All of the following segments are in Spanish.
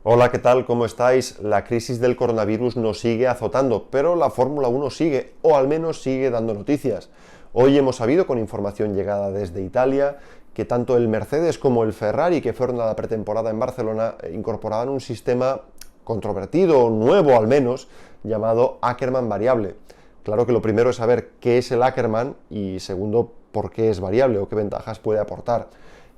Hola, ¿qué tal? ¿Cómo estáis? La crisis del coronavirus nos sigue azotando, pero la Fórmula 1 sigue, o al menos sigue dando noticias. Hoy hemos sabido, con información llegada desde Italia, que tanto el Mercedes como el Ferrari, que fueron a la pretemporada en Barcelona, incorporaban un sistema controvertido, nuevo al menos, llamado Ackermann variable. Claro que lo primero es saber qué es el Ackermann y segundo, por qué es variable o qué ventajas puede aportar.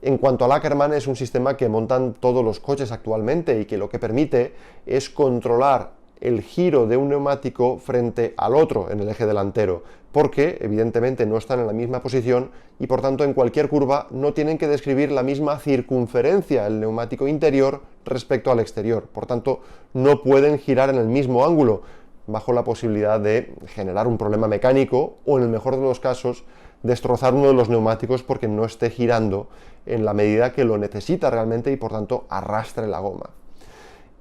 En cuanto al Ackermann, es un sistema que montan todos los coches actualmente y que lo que permite es controlar el giro de un neumático frente al otro en el eje delantero, porque evidentemente no están en la misma posición y por tanto en cualquier curva no tienen que describir la misma circunferencia el neumático interior respecto al exterior. Por tanto, no pueden girar en el mismo ángulo, bajo la posibilidad de generar un problema mecánico o, en el mejor de los casos, destrozar uno de los neumáticos porque no esté girando en la medida que lo necesita realmente y por tanto arrastre la goma.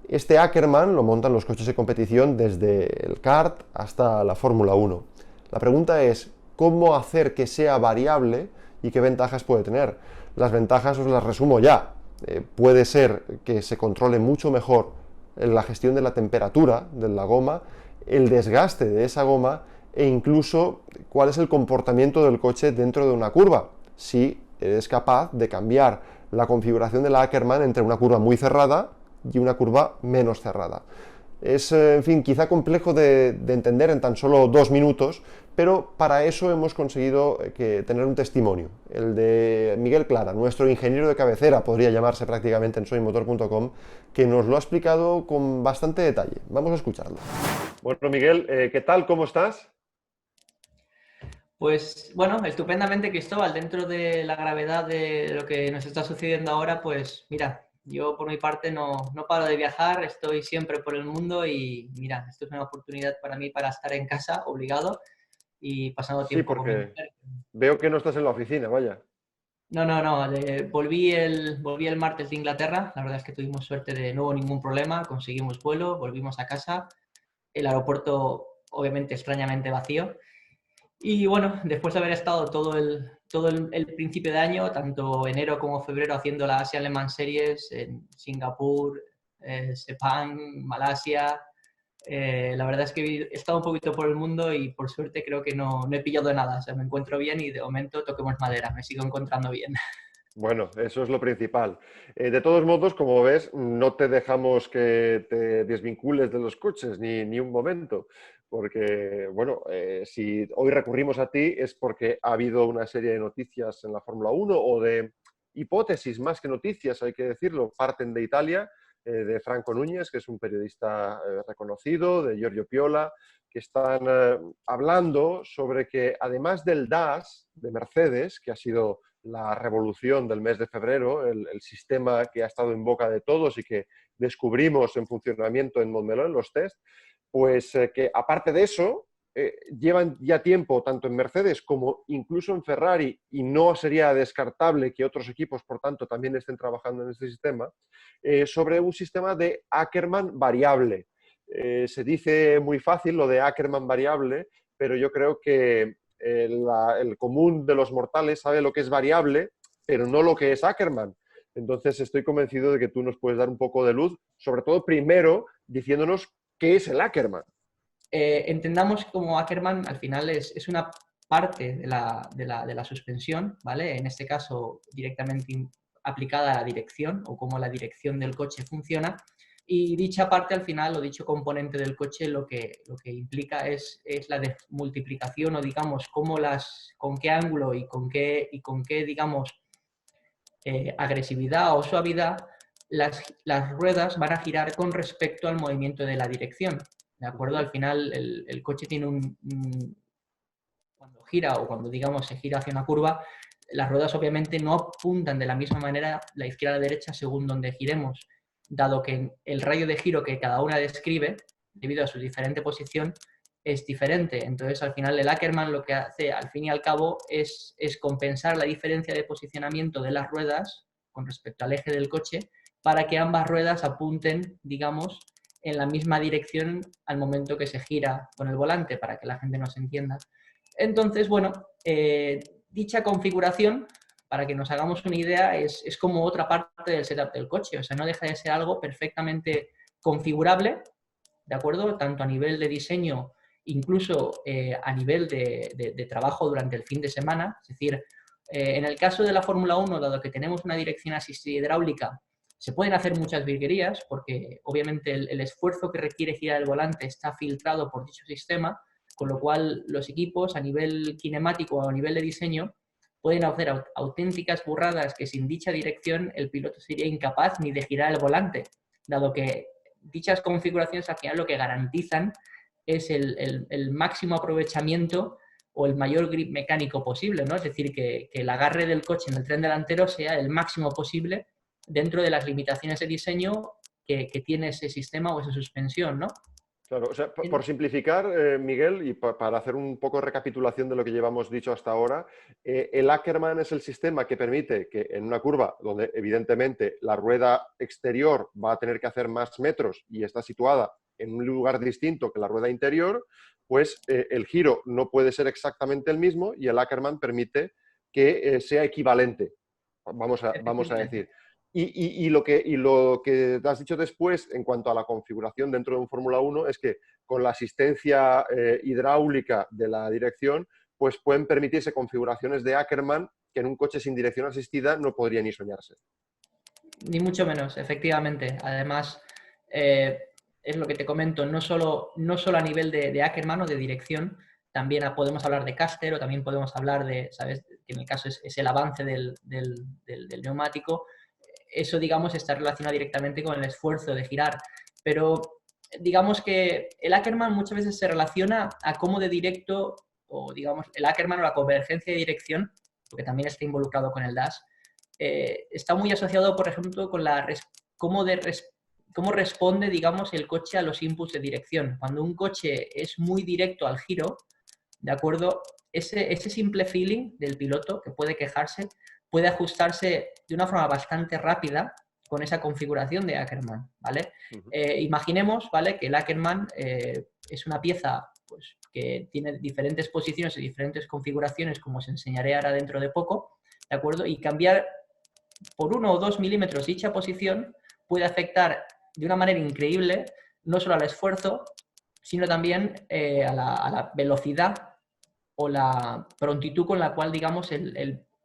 Este Ackermann lo montan los coches de competición desde el kart hasta la Fórmula 1. La pregunta es, ¿cómo hacer que sea variable y qué ventajas puede tener? Las ventajas os las resumo ya. Puede ser que se controle mucho mejor la gestión de la temperatura de la goma, el desgaste de esa goma e incluso cuál es el comportamiento del coche dentro de una curva. Si eres capaz de cambiar la configuración de la Ackermann entre una curva muy cerrada y una curva menos cerrada. Es, en fin, quizá complejo de entender en tan solo 2 minutos, pero para eso hemos conseguido tener un testimonio, el de Miguel Clara, nuestro ingeniero de cabecera, podría llamarse prácticamente en soymotor.com, que nos lo ha explicado con bastante detalle. Vamos a escucharlo. Bueno, Miguel, ¿qué tal? ¿Cómo estás? Pues bueno, estupendamente, Cristóbal. Dentro de la gravedad de lo que nos está sucediendo ahora, pues mira, yo por mi parte no paro de viajar, estoy siempre por el mundo y mira, esto es una oportunidad para mí para estar en casa, obligado, y pasando Sí, tiempo con mi porque mujer. veo que no estás en la oficina, vaya. No, volví el martes de Inglaterra, la verdad es que tuvimos suerte de no hubo ningún problema, conseguimos vuelo, volvimos a casa, el aeropuerto obviamente extrañamente vacío. Y bueno, después de haber estado todo el principio de año, tanto enero como febrero, haciendo la Asia Le Mans Series en Singapur, Sepang, Malasia, la verdad es que he estado un poquito por el mundo y por suerte creo que no he pillado nada. O sea, me encuentro bien y de momento toquemos madera, me sigo encontrando bien. Bueno, eso es lo principal. De todos modos, como ves, no te dejamos que te desvincules de los coches ni un momento, porque, bueno, si hoy recurrimos a ti es porque ha habido una serie de noticias en la Fórmula 1 o de hipótesis más que noticias, hay que decirlo, parten de Italia, de Franco Núñez, que es un periodista reconocido, de Giorgio Piola, que están hablando sobre que además del DAS de Mercedes, que ha sido la revolución del mes de febrero, el sistema que ha estado en boca de todos y que descubrimos en funcionamiento en Montmeló en los test, pues que aparte de eso, llevan ya tiempo tanto en Mercedes como incluso en Ferrari y no sería descartable que otros equipos, por tanto, también estén trabajando en este sistema, sobre un sistema de Ackermann variable. Se dice muy fácil lo de Ackermann variable, pero yo creo que el común de los mortales sabe lo que es variable, pero no lo que es Ackermann. Entonces estoy convencido de que tú nos puedes dar un poco de luz, sobre todo primero diciéndonos qué es el Ackermann. Entendamos como Ackermann al final es una parte de la suspensión, ¿vale? En este caso directamente aplicada a la dirección o cómo la dirección del coche funciona. Y dicha parte al final, o dicho componente del coche, lo que implica es la multiplicación o digamos con qué ángulo y con qué digamos, agresividad o suavidad las ruedas van a girar con respecto al movimiento de la dirección. ¿De Uh acuerdo? -huh. Al final el coche tiene cuando gira o cuando digamos se gira hacia una curva, las ruedas obviamente no apuntan de la misma manera la izquierda a la derecha según donde giremos, dado que el radio de giro que cada una describe, debido a su diferente posición, es diferente. Entonces, al final, el Ackermann lo que hace, al fin y al cabo, es compensar la diferencia de posicionamiento de las ruedas con respecto al eje del coche para que ambas ruedas apunten, digamos, en la misma dirección al momento que se gira con el volante, para que la gente nos entienda. Entonces, bueno, dicha configuración para que nos hagamos una idea, es como otra parte del setup del coche. O sea, no deja de ser algo perfectamente configurable, ¿de acuerdo? Tanto a nivel de diseño, incluso a nivel de trabajo durante el fin de semana. Es decir, en el caso de la Fórmula 1, dado que tenemos una dirección asistida hidráulica, se pueden hacer muchas virguerías porque obviamente el esfuerzo que requiere girar el volante está filtrado por dicho sistema, con lo cual los equipos a nivel cinemático o a nivel de diseño pueden hacer auténticas burradas que sin dicha dirección el piloto sería incapaz ni de girar el volante, dado que dichas configuraciones al final lo que garantizan es el máximo aprovechamiento o el mayor grip mecánico posible, ¿no? Es decir, que el agarre del coche en el tren delantero sea el máximo posible dentro de las limitaciones de diseño que tiene ese sistema o esa suspensión, ¿no? Claro, o sea, por simplificar, Miguel, y para hacer un poco de recapitulación de lo que llevamos dicho hasta ahora, el Ackermann es el sistema que permite que en una curva donde evidentemente la rueda exterior va a tener que hacer más metros y está situada en un lugar distinto que la rueda interior, pues el giro no puede ser exactamente el mismo y el Ackermann permite que sea equivalente, vamos a decir. Y lo que has dicho después en cuanto a la configuración dentro de un Fórmula 1 es que con la asistencia hidráulica de la dirección, pues pueden permitirse configuraciones de Ackermann que en un coche sin dirección asistida no podría ni soñarse. Ni mucho menos, efectivamente. Además, es lo que te comento, no solo a nivel de Ackermann o de dirección, también podemos hablar de caster o también podemos hablar de, ¿sabes? Que en el caso es el avance del neumático. Eso, digamos, está relacionado directamente con el esfuerzo de girar. Pero digamos que el Ackermann muchas veces se relaciona a cómo de directo, o digamos, el Ackermann o la convergencia de dirección, porque también está involucrado con el dash, está muy asociado, por ejemplo, con cómo responde, digamos, el coche a los inputs de dirección. Cuando un coche es muy directo al giro, ¿de acuerdo? Ese simple feeling del piloto que puede quejarse puede ajustarse de una forma bastante rápida con esa configuración de Ackermann, ¿vale? Imaginemos, ¿vale? Que el Ackermann es una pieza pues, que tiene diferentes posiciones y diferentes configuraciones, como os enseñaré ahora dentro de poco, ¿de acuerdo? Y cambiar por 1 o 2 milímetros dicha posición puede afectar de una manera increíble no solo al esfuerzo, sino también a la velocidad o la prontitud con la cual, digamos,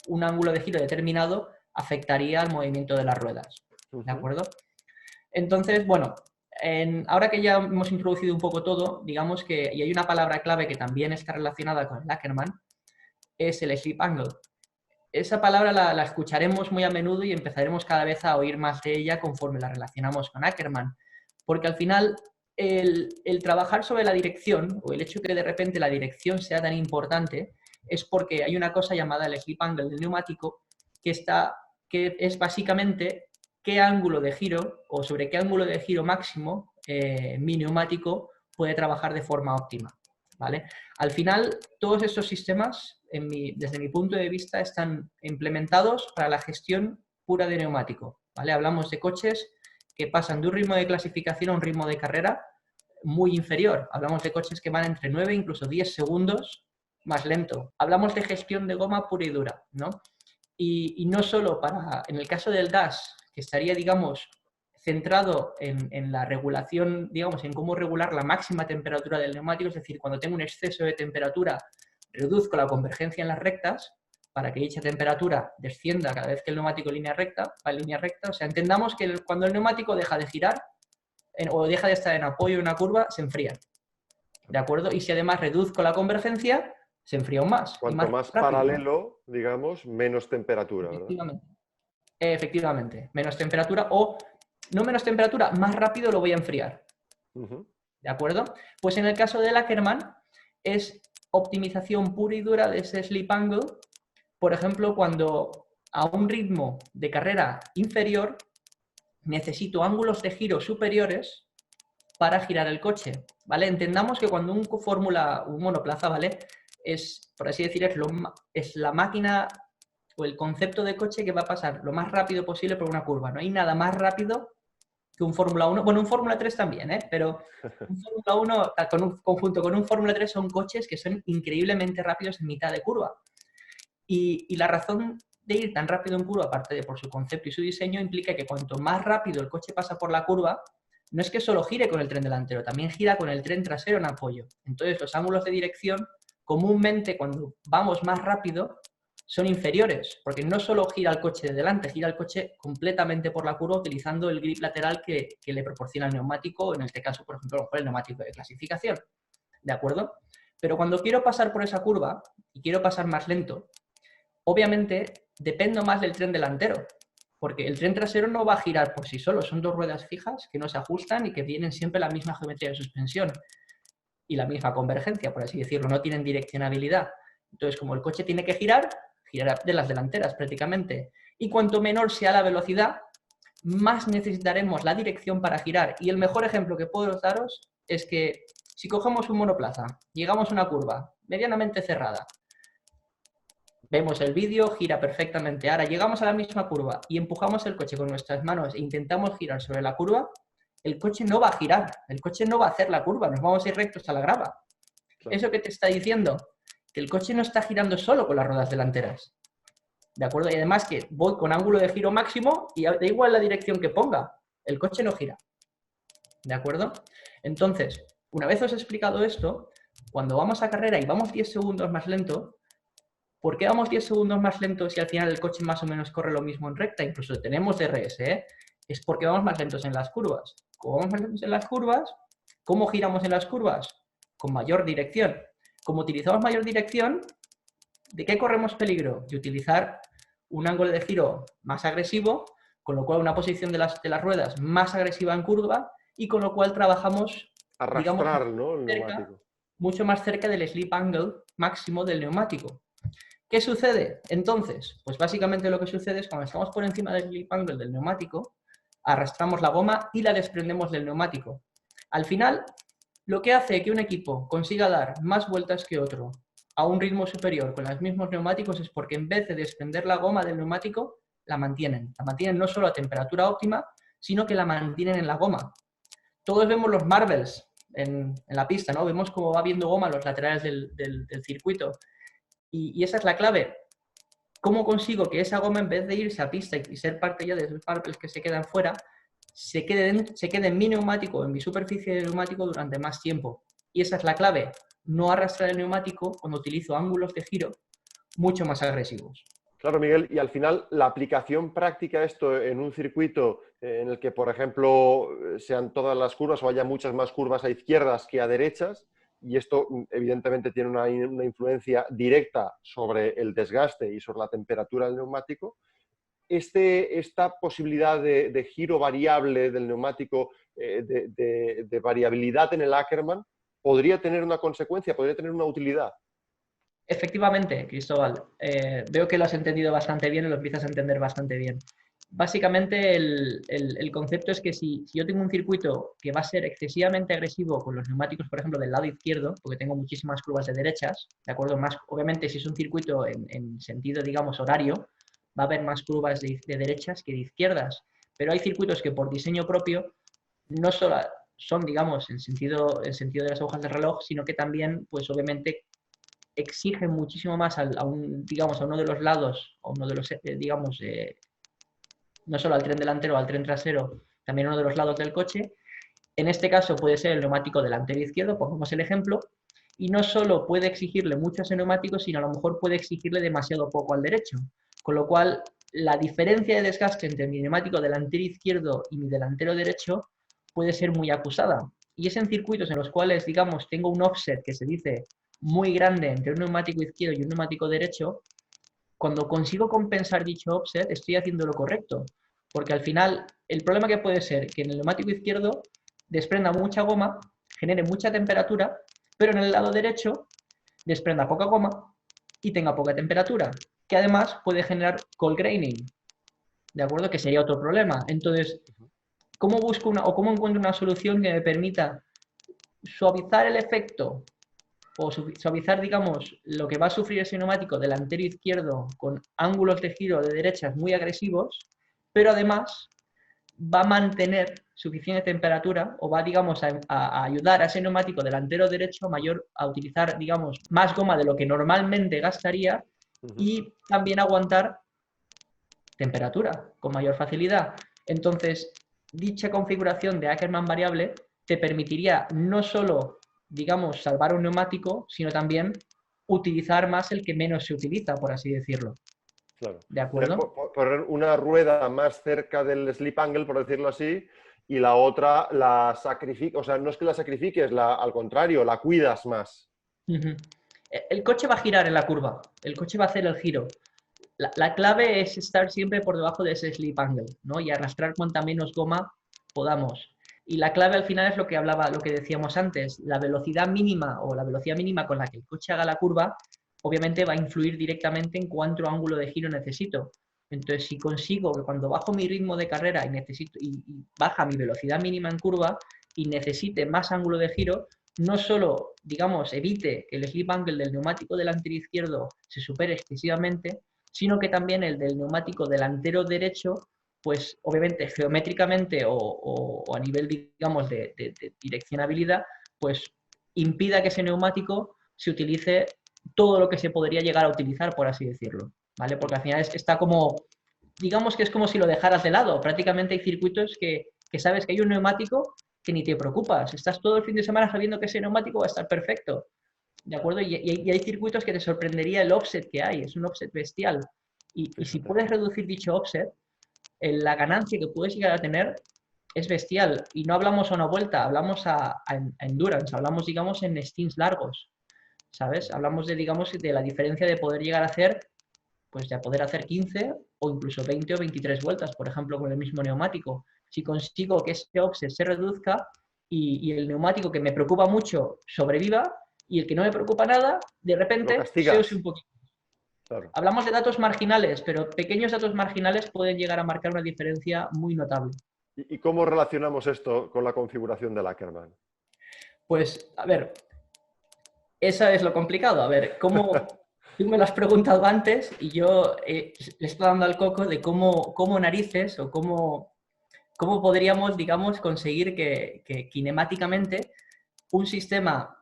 un ángulo de giro determinado afectaría al movimiento de las ruedas. ¿De acuerdo? Entonces, bueno, ahora que ya hemos introducido un poco todo, digamos que, y hay una palabra clave que también está relacionada con el Ackermann, es el slip angle. Esa palabra la escucharemos muy a menudo y empezaremos cada vez a oír más de ella conforme la relacionamos con Ackermann. Porque al final el trabajar sobre la dirección o el hecho que de repente la dirección sea tan importante es porque hay una cosa llamada el slip angle del neumático que es básicamente qué ángulo de giro o sobre qué ángulo de giro máximo mi neumático puede trabajar de forma óptima. ¿Vale? Al final, todos estos sistemas, desde mi punto de vista, están implementados para la gestión pura de neumático. ¿Vale? Hablamos de coches que pasan de un ritmo de clasificación a un ritmo de carrera muy inferior. Hablamos de coches que van entre 9 e incluso 10 segundos más lento. Hablamos de gestión de goma pura y dura, ¿no? Y no solo en el caso del dash, que estaría, digamos, centrado en la regulación, digamos, en cómo regular la máxima temperatura del neumático, es decir, cuando tengo un exceso de temperatura, reduzco la convergencia en las rectas para que dicha temperatura descienda cada vez que el neumático va en línea recta. O sea, entendamos que cuando el neumático deja de girar o deja de estar en apoyo en una curva, se enfría. ¿De acuerdo? Y si además reduzco la convergencia, se enfría aún más. Cuanto más paralelo, digamos, menos temperatura, ¿verdad? Efectivamente. Menos temperatura o, no menos temperatura, más rápido lo voy a enfriar. ¿De acuerdo? Pues en el caso del Ackermann es optimización pura y dura de ese slip angle. Por ejemplo, cuando a un ritmo de carrera inferior necesito ángulos de giro superiores para girar el coche, ¿vale? Entendamos que cuando un monoplaza, ¿vale? Es, por así decir, es la máquina o el concepto de coche que va a pasar lo más rápido posible por una curva. No hay nada más rápido que un Fórmula 1. Bueno, un Fórmula 3 también, ¿eh? Pero un Fórmula 1 conjunto con un Fórmula 3 son coches que son increíblemente rápidos en mitad de curva. Y la razón de ir tan rápido en curva, aparte de por su concepto y su diseño, implica que cuanto más rápido el coche pasa por la curva, no es que solo gire con el tren delantero, también gira con el tren trasero en apoyo. Entonces, los ángulos de dirección, comúnmente cuando vamos más rápido, son inferiores, porque no solo gira el coche de delante, gira el coche completamente por la curva utilizando el grip lateral que le proporciona el neumático, en este caso, por ejemplo, el neumático de clasificación. ¿De acuerdo? Pero cuando quiero pasar por esa curva y quiero pasar más lento, obviamente dependo más del tren delantero, porque el tren trasero no va a girar por sí solo, son dos ruedas fijas que no se ajustan y que tienen siempre la misma geometría de suspensión y la misma convergencia, por así decirlo, no tienen direccionabilidad. Entonces, como el coche tiene que girar, girará de las delanteras prácticamente. Y cuanto menor sea la velocidad, más necesitaremos la dirección para girar. Y el mejor ejemplo que puedo daros es que si cogemos un monoplaza, llegamos a una curva medianamente cerrada, vemos el vídeo, gira perfectamente. Ahora llegamos a la misma curva y empujamos el coche con nuestras manos e intentamos girar sobre la curva, el coche no va a girar, el coche no va a hacer la curva, nos vamos a ir rectos a la grava. Claro. ¿Eso qué te está diciendo? Que el coche no está girando solo con las ruedas delanteras. ¿De acuerdo? Y además que voy con ángulo de giro máximo y da igual la dirección que ponga, el coche no gira. ¿De acuerdo? Entonces, una vez os he explicado esto, cuando vamos a carrera y vamos 10 segundos más lento, ¿por qué vamos 10 segundos más lentos si al final el coche más o menos corre lo mismo en recta? Incluso tenemos DRS, ¿eh? Es porque vamos más lentos en las curvas. Como vamos más lentos en las curvas, ¿cómo giramos en las curvas? Con mayor dirección. Como utilizamos mayor dirección, ¿de qué corremos peligro? De utilizar un ángulo de giro más agresivo, con lo cual una posición de las ruedas más agresiva en curva y con lo cual trabajamos, arrastrar, digamos, ¿no? El neumático. Mucho más cerca del slip angle máximo del neumático. ¿Qué sucede? Entonces, pues básicamente lo que sucede es cuando estamos por encima del slip angle del neumático, arrastramos la goma y la desprendemos del neumático. Al final, lo que hace que un equipo consiga dar más vueltas que otro a un ritmo superior con los mismos neumáticos es porque en vez de desprender la goma del neumático, la mantienen. La mantienen no solo a temperatura óptima, sino que la mantienen en la goma. Todos vemos los marbles en la pista, ¿no? Vemos cómo va viendo goma a los laterales del circuito. Y esa es la clave. ¿Cómo consigo que esa goma, en vez de irse a pista y ser parte ya de esos marbles que se quedan fuera, se quede en mi neumático, en mi superficie de neumático durante más tiempo? Y esa es la clave. No arrastrar el neumático cuando utilizo ángulos de giro mucho más agresivos. Claro, Miguel, y al final la aplicación práctica de esto en un circuito en el que, por ejemplo, sean todas las curvas o haya muchas más curvas a izquierdas que a derechas, y esto evidentemente tiene una influencia directa sobre el desgaste y sobre la temperatura del neumático, esta posibilidad de giro variable del neumático, de variabilidad en el Ackermann, podría tener una consecuencia, podría tener una utilidad. Efectivamente, Cristóbal. Veo que lo has entendido bastante bien y lo empiezas a entender bastante bien. Básicamente el concepto es que si yo tengo un circuito que va a ser excesivamente agresivo con los neumáticos, por ejemplo, del lado izquierdo, porque tengo muchísimas curvas de derechas, ¿de acuerdo? Más, obviamente, si es un circuito en sentido, digamos, horario, va a haber más curvas de derechas que de izquierdas. Pero hay circuitos que por diseño propio no solo son, digamos, en sentido de las agujas del reloj, sino que también, pues obviamente, exigen muchísimo más digamos, a uno de los lados, a uno de los, digamos, no solo al tren delantero o al tren trasero, también a uno de los lados del coche. En este caso puede ser el neumático delantero izquierdo, pongamos el ejemplo, y no solo puede exigirle mucho a ese neumático, sino a lo mejor puede exigirle demasiado poco al derecho. Con lo cual, la diferencia de desgaste entre mi neumático delantero izquierdo y mi delantero derecho puede ser muy acusada. Y es en circuitos en los cuales, digamos, tengo un offset que se dice muy grande entre un neumático izquierdo y un neumático derecho, cuando consigo compensar dicho offset, estoy haciendo lo correcto. Porque al final, el problema que puede ser que en el neumático izquierdo desprenda mucha goma, genere mucha temperatura, pero en el lado derecho desprenda poca goma y tenga poca temperatura, que además puede generar cold graining, ¿de acuerdo? Que sería otro problema. Entonces, ¿cómo busco cómo encuentro una solución que me permita suavizar el efecto o suavizar, digamos, lo que va a sufrir ese neumático delantero izquierdo con ángulos de giro de derechas muy agresivos, pero además va a mantener suficiente temperatura o va, digamos, a ayudar a ese neumático delantero derecho a utilizar, digamos, más goma de lo que normalmente gastaría y también aguantar temperatura con mayor facilidad. Entonces, dicha configuración de Ackermann variable te permitiría no solo, digamos, salvar un neumático, sino también utilizar más el que menos se utiliza, por así decirlo. Claro. ¿De acuerdo? Poner una rueda más cerca del slip angle, por decirlo así, y la otra la sacrificas, o sea, no es que la sacrifiques, al contrario, la cuidas más. El coche va a girar en la curva, el coche va a hacer el giro. La clave es estar siempre por debajo de ese slip angle, ¿no? Y arrastrar cuanta menos goma podamos. Y la clave al final es lo que hablaba, lo que decíamos antes, la velocidad mínima o la velocidad mínima con la que el coche haga la curva, obviamente va a influir directamente en cuánto ángulo de giro necesito. Entonces, si consigo que cuando bajo mi ritmo de carrera y baja mi velocidad mínima en curva y necesite más ángulo de giro, no solo, digamos, evite que el slip angle del neumático delantero izquierdo se supere excesivamente, sino que también el del neumático delantero derecho, pues obviamente geométricamente o a nivel, digamos, de direccionabilidad, pues impida que ese neumático se utilice todo lo que se podría llegar a utilizar, por así decirlo, ¿vale? Porque al final está como, digamos que es como si lo dejaras de lado. Prácticamente hay circuitos que sabes que hay un neumático que ni te preocupas. Estás todo el fin de semana sabiendo que ese neumático va a estar perfecto. ¿De acuerdo? Y hay circuitos que te sorprendería el offset que hay. Es un offset bestial. Y si puedes reducir dicho offset, la ganancia que puedes llegar a tener es bestial. Y no hablamos a una vuelta, hablamos a endurance, hablamos, digamos, en stints largos. ¿Sabes? Hablamos de, digamos, de la diferencia de poder llegar a hacer, pues de poder hacer 15 o incluso 20 o 23 vueltas, por ejemplo, con el mismo neumático. Si consigo que ese offset se reduzca y el neumático que me preocupa mucho sobreviva y el que no me preocupa nada, de Lo repente se use castigas. un poquito. Claro. Hablamos de datos marginales, pero pequeños datos marginales pueden llegar a marcar una diferencia muy notable. ¿Y cómo relacionamos esto con la configuración del Ackermann? Pues, a ver, eso es lo complicado. A ver, cómo tú me lo has preguntado antes y yo le estoy dando al coco de cómo narices o cómo podríamos, digamos, conseguir que kinemáticamente un sistema,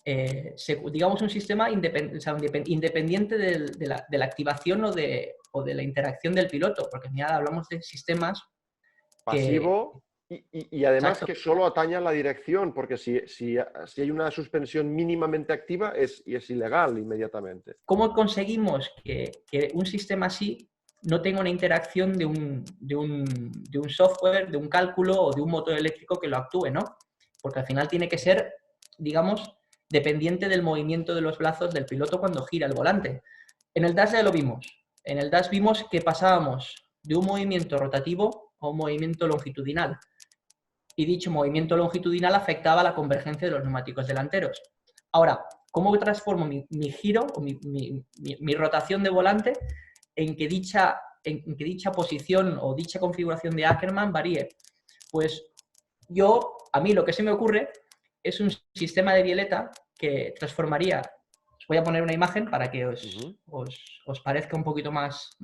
digamos, un sistema independiente de la activación o de la interacción del piloto, porque mira, hablamos de sistemas que... Pasivo y además Exacto. que solo ataña la dirección, porque si hay una suspensión mínimamente activa es ilegal inmediatamente. ¿Cómo conseguimos que un sistema así no tenga una interacción de un software, de un cálculo o de un motor eléctrico que lo actúe, ¿no? Porque al final tiene que ser, digamos, dependiente del movimiento de los brazos del piloto cuando gira el volante. En el dash ya lo vimos. En el dash vimos que pasábamos de un movimiento rotativo a un movimiento longitudinal. Y dicho movimiento longitudinal afectaba la convergencia de los neumáticos delanteros. Ahora, ¿cómo transformo mi giro o mi rotación de volante en que dicha posición o dicha configuración de Ackermann varíe? Pues a mí lo que se me ocurre es un sistema de violeta que transformaría. Os voy a poner una imagen para que os parezca un poquito más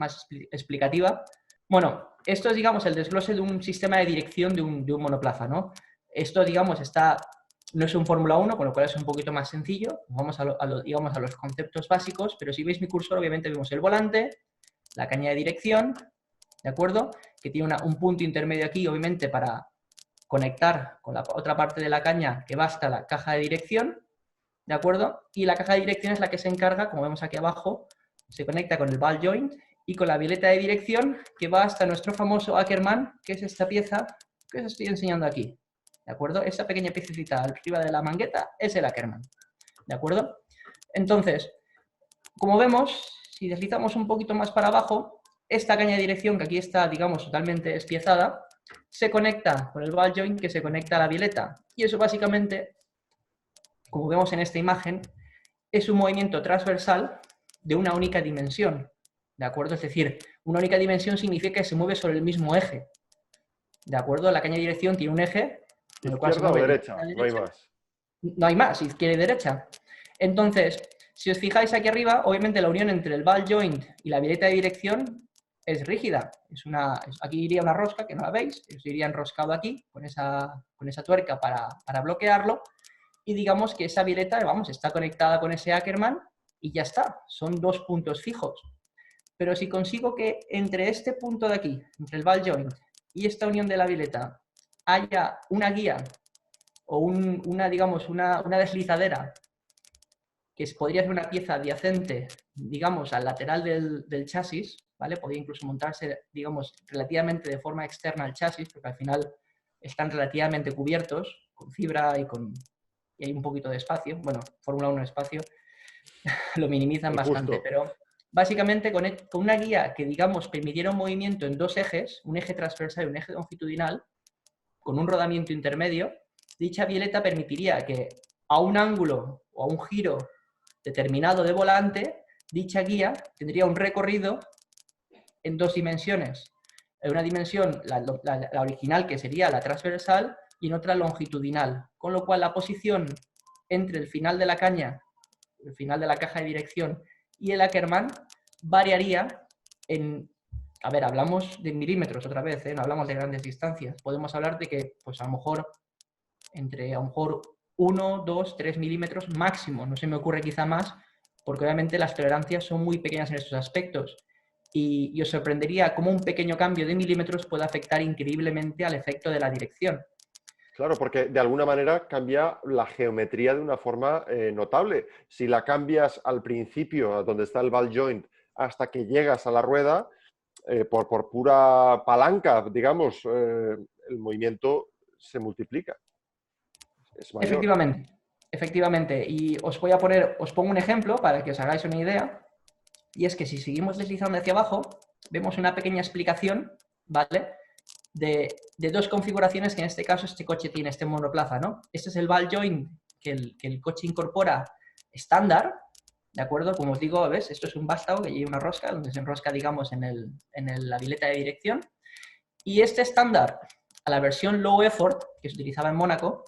explicativa. Bueno, esto es, digamos, el desglose de un sistema de dirección de un monoplaza, ¿no? Esto, digamos, no es un Fórmula 1, con lo cual es un poquito más sencillo. Vamos digamos, a los conceptos básicos, pero si veis mi cursor, obviamente vemos el volante, la caña de dirección, ¿de acuerdo? Que tiene un punto intermedio aquí, obviamente, para conectar con la otra parte de la caña que va hasta la caja de dirección, ¿de acuerdo? Y la caja de dirección es la que se encarga, como vemos aquí abajo, se conecta con el ball joint y con la violeta de dirección que va hasta nuestro famoso Ackermann, que es esta pieza que os estoy enseñando aquí, ¿de acuerdo? Esta pequeña piececita arriba de la mangueta es el Ackermann, ¿de acuerdo? Entonces, como vemos, si deslizamos un poquito más para abajo, esta caña de dirección, que aquí está, digamos, totalmente despiezada, se conecta con el ball joint que se conecta a la violeta. Y eso básicamente, como vemos en esta imagen, es un movimiento transversal de una única dimensión. ¿De acuerdo? Es decir, una única dimensión significa que se mueve sobre el mismo eje. ¿De acuerdo? La caña de dirección tiene un eje en el cual se Izquierda o mueve derecha, no hay más. No hay más, izquierda y derecha. Entonces, si os fijáis aquí arriba, obviamente la unión entre el ball joint y la violeta de dirección es rígida. Aquí iría una rosca, que no la veis, os iría enroscado aquí con esa tuerca para bloquearlo. Y digamos que esa violeta, vamos, está conectada con ese Ackermann y ya está. Son dos puntos fijos. Pero si consigo que entre este punto de aquí, entre el ball joint y esta unión de la vileta, haya una guía o digamos, una deslizadera que podría ser una pieza adyacente, digamos, al lateral del chasis, ¿vale? Podría incluso montarse, digamos, relativamente de forma externa al chasis, porque al final están relativamente cubiertos con fibra y hay un poquito de espacio. Bueno, Fórmula 1 espacio, lo minimizan El bastante, justo. pero básicamente con una guía que, digamos, permitiera un movimiento en dos ejes, un eje transversal y un eje longitudinal, con un rodamiento intermedio, dicha violeta permitiría que a un ángulo o a un giro determinado de volante, dicha guía tendría un recorrido en dos dimensiones. En una dimensión, la original, que sería la transversal, y en otra longitudinal. Con lo cual, la posición entre el final de la caña, el final de la caja de dirección, y el Ackermann variaría en... A ver, hablamos de milímetros otra vez, no hablamos de grandes distancias. Podemos hablar de que, pues a lo mejor, entre a lo mejor 1, 2, 3 milímetros máximo. No se me ocurre quizá más, porque obviamente las tolerancias son muy pequeñas en estos aspectos. Y os sorprendería cómo un pequeño cambio de milímetros puede afectar increíblemente al efecto de la dirección. Claro, porque de alguna manera cambia la geometría de una forma notable. Si la cambias al principio, donde está el ball joint, hasta que llegas a la rueda, por pura palanca, digamos, el movimiento se multiplica, es mayor. Efectivamente, efectivamente. Y os pongo un ejemplo para que os hagáis una idea. Y es que si seguimos deslizando hacia abajo, vemos una pequeña explicación, ¿vale? De dos configuraciones que en este caso este coche tiene, este monoplaza, ¿no? Este es el ball joint que el coche incorpora estándar, ¿de acuerdo? Como os digo, ¿ves? Esto es un vástago que lleva una rosca, donde se enrosca, digamos, la vileta de dirección. Y este estándar, a la versión low effort, que se utilizaba en Mónaco,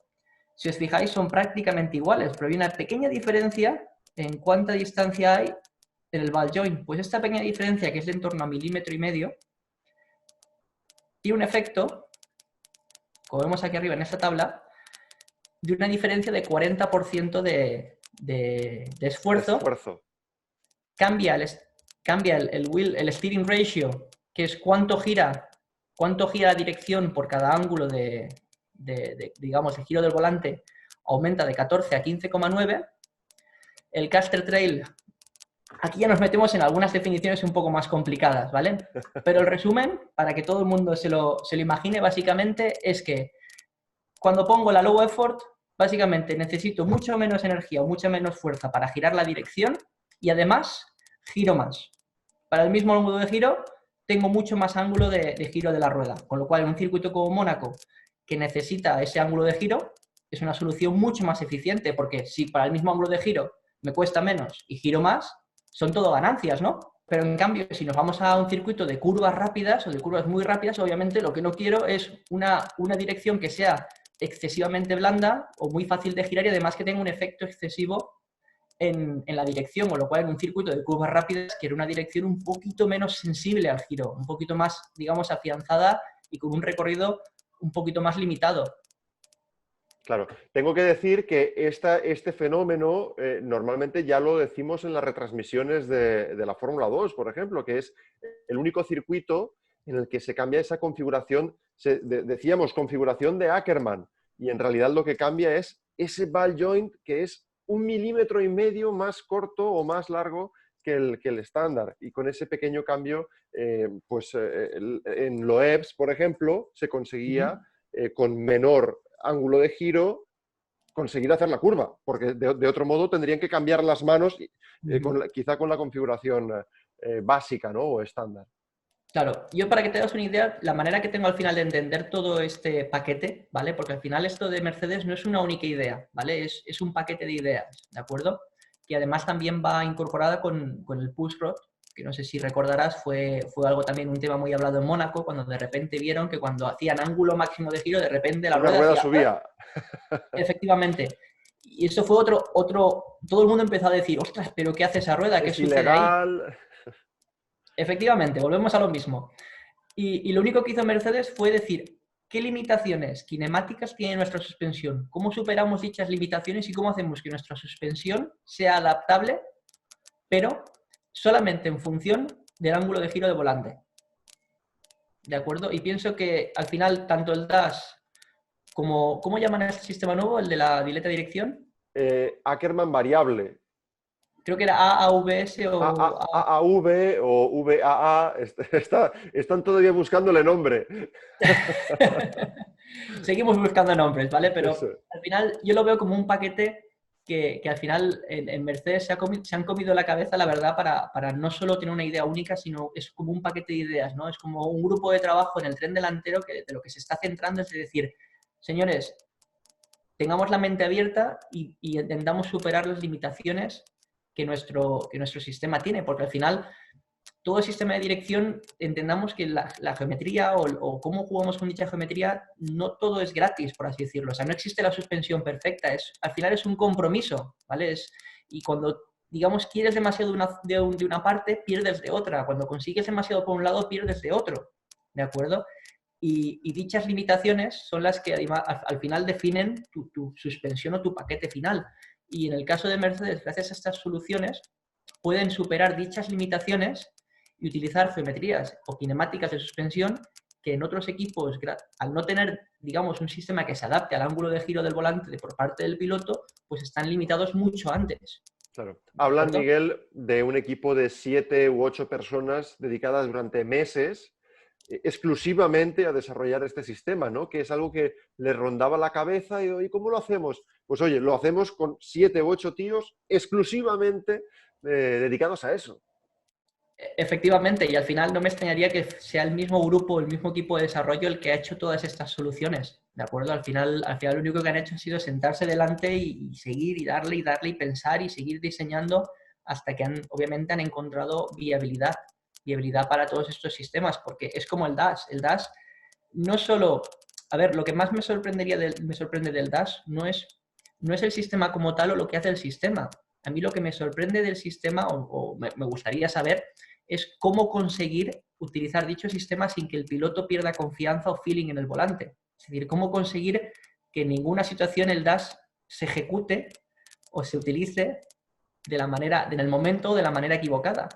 si os fijáis, son prácticamente iguales, pero hay una pequeña diferencia en cuánta distancia hay en el ball joint. Pues esta pequeña diferencia, que es de en torno a 1,5 milímetros, tiene un efecto, como vemos aquí arriba en esta tabla, de una diferencia de 40% de esfuerzo. Cambia el steering ratio, que es cuánto gira la dirección por cada ángulo digamos, el giro del volante, aumenta de 14 a 15,9. El caster trail, aquí ya nos metemos en algunas definiciones un poco más complicadas, ¿vale? Pero el resumen, para que todo el mundo se lo imagine, básicamente es que cuando pongo la low effort, básicamente necesito mucho menos energía o mucha menos fuerza para girar la dirección y además giro más. Para el mismo ángulo de giro, tengo mucho más ángulo de giro de la rueda, con lo cual en un circuito como Mónaco, que necesita ese ángulo de giro, es una solución mucho más eficiente, porque si para el mismo ángulo de giro me cuesta menos y giro más, son todo ganancias, ¿no? Pero en cambio, si nos vamos a un circuito de curvas rápidas o de curvas muy rápidas, obviamente lo que no quiero es una dirección que sea excesivamente blanda o muy fácil de girar y además que tenga un efecto excesivo en la dirección, con lo cual en un circuito de curvas rápidas quiero una dirección un poquito menos sensible al giro, un poquito más, digamos, afianzada y con un recorrido un poquito más limitado. Claro, tengo que decir que este fenómeno normalmente ya lo decimos en las retransmisiones de la Fórmula 2, por ejemplo, que es el único circuito en el que se cambia esa configuración, decíamos configuración de Ackermann, y en realidad lo que cambia es ese ball joint que es 1,5 milímetros más corto o más largo que el estándar. Y con ese pequeño cambio, en Loebs, por ejemplo, se conseguía con menor ángulo de giro conseguir hacer la curva, porque de otro modo tendrían que cambiar las manos, quizá con la configuración básica, ¿no? O estándar. Claro, yo para que te das una idea, la manera que tengo al final de entender todo este paquete, ¿vale? Porque al final esto de Mercedes no es una única idea, ¿vale? Es un paquete de ideas, ¿de acuerdo? Que además también va incorporada con el push rod, que no sé si recordarás, fue algo también, un tema muy hablado en Mónaco, cuando de repente vieron que cuando hacían ángulo máximo de giro, de repente la rueda hacía... subía. Efectivamente. Y eso fue otro... Todo el mundo empezó a decir, ostras, ¿pero qué hace esa rueda? ¿Qué sucede ahí? Efectivamente, volvemos a lo mismo. Y lo único que hizo Mercedes fue decir qué limitaciones cinemáticas tiene nuestra suspensión, cómo superamos dichas limitaciones y cómo hacemos que nuestra suspensión sea adaptable, pero solamente en función del ángulo de giro de volante. ¿De acuerdo? Y pienso que al final tanto el dash como, ¿cómo llaman a este sistema nuevo? El de la dileta dirección. Ackermann variable. Creo que era AAVS o AAV o VAA, están todavía buscándole nombre. Seguimos buscando nombres, ¿vale? Pero Eso. al final yo lo veo como un paquete que al final en Mercedes se han comido la cabeza, la verdad, para no solo tener una idea única, sino es como un paquete de ideas, ¿no? Es como un grupo de trabajo en el tren delantero que de lo que se está centrando es de decir, señores, tengamos la mente abierta y intentamos superar las limitaciones que nuestro sistema tiene, porque al final todo el sistema de dirección, entendamos que la geometría o cómo jugamos con dicha geometría, no todo es gratis, por así decirlo. O sea, no existe la suspensión perfecta. Al final es un compromiso, ¿vale? Y cuando, digamos, quieres demasiado de una parte, pierdes de otra. Cuando consigues demasiado por un lado, pierdes de otro, ¿de acuerdo? Y dichas limitaciones son las que al final definen tu suspensión o tu paquete final. Y en el caso de Mercedes, gracias a estas soluciones, pueden superar dichas limitaciones y utilizar geometrías o cinemáticas de suspensión que en otros equipos, al no tener, digamos, un sistema que se adapte al ángulo de giro del volante por parte del piloto, pues están limitados mucho antes. Claro. Hablan, Miguel, de un equipo de 7 u 8 personas dedicadas durante meses exclusivamente a desarrollar este sistema, ¿no? Que es algo que les rondaba la cabeza y ¿cómo lo hacemos? Pues oye, lo hacemos con 7 u 8 tíos exclusivamente dedicados a eso. Efectivamente, y al final no me extrañaría que sea el mismo grupo, el mismo equipo de desarrollo el que ha hecho todas estas soluciones, ¿de acuerdo? Al final lo único que han hecho ha sido sentarse delante y seguir y darle y pensar y seguir diseñando hasta que obviamente han encontrado viabilidad para todos estos sistemas, porque es como el Dash. El Dash no solo, a ver, lo que más me sorprende del Dash no es el sistema como tal o lo que hace el sistema. A mí lo que me sorprende del sistema o me gustaría saber es cómo conseguir utilizar dicho sistema sin que el piloto pierda confianza o feeling en el volante. Es decir, cómo conseguir que en ninguna situación el dash se ejecute o se utilice en el momento de la manera equivocada.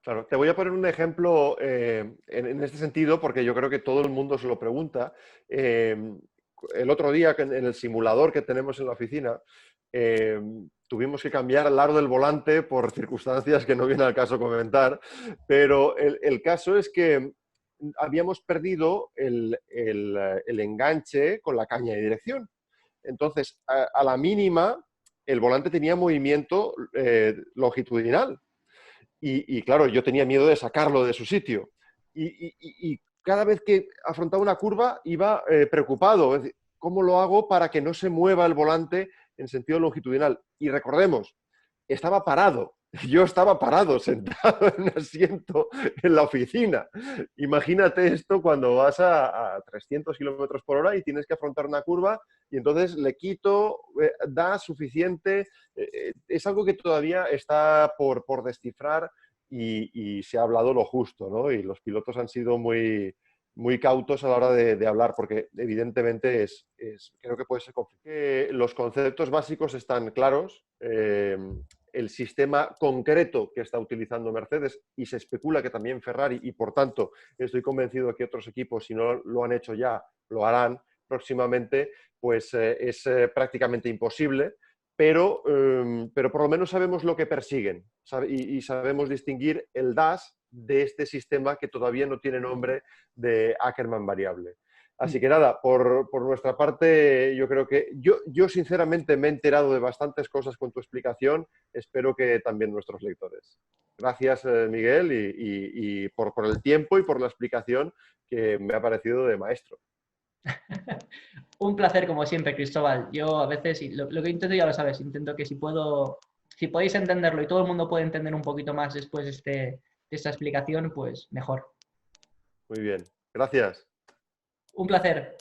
Claro, te voy a poner un ejemplo en este sentido porque yo creo que todo el mundo se lo pregunta. El otro día en el simulador que tenemos en la oficina, tuvimos que cambiar el aro del volante por circunstancias que no viene al caso comentar, pero el caso es que habíamos perdido el enganche con la caña de dirección. Entonces, a la mínima, el volante tenía movimiento longitudinal. Y claro, yo tenía miedo de sacarlo de su sitio. Y cada vez que afrontaba una curva iba preocupado. Es decir, ¿cómo lo hago para que no se mueva el volante en sentido longitudinal? Y recordemos, estaba parado. Yo estaba parado, sentado en un asiento en la oficina. Imagínate esto cuando vas a 300 kilómetros por hora y tienes que afrontar una curva y entonces le quito, da suficiente. Es algo que todavía está por descifrar y se ha hablado lo justo, ¿no? Y los pilotos han sido muy, muy cautos a la hora de hablar, porque evidentemente creo que puede ser conflictivo. Los conceptos básicos están claros. El sistema concreto que está utilizando Mercedes y se especula que también Ferrari, y por tanto estoy convencido de que otros equipos, si no lo han hecho ya, lo harán próximamente, pues es prácticamente imposible. Pero por lo menos sabemos lo que persiguen y sabemos distinguir el dash de este sistema que todavía no tiene nombre de Ackermann variable. Así que nada, por nuestra parte, yo creo que yo sinceramente me he enterado de bastantes cosas con tu explicación, espero que también nuestros lectores. Gracias, Miguel, y por el tiempo y por la explicación que me ha parecido de maestro. Un placer como siempre, Cristóbal. Yo a veces, lo que intento ya lo sabes, intento que si podéis entenderlo y todo el mundo puede entender un poquito más después de esta explicación, pues mejor. Muy bien, gracias. Un placer.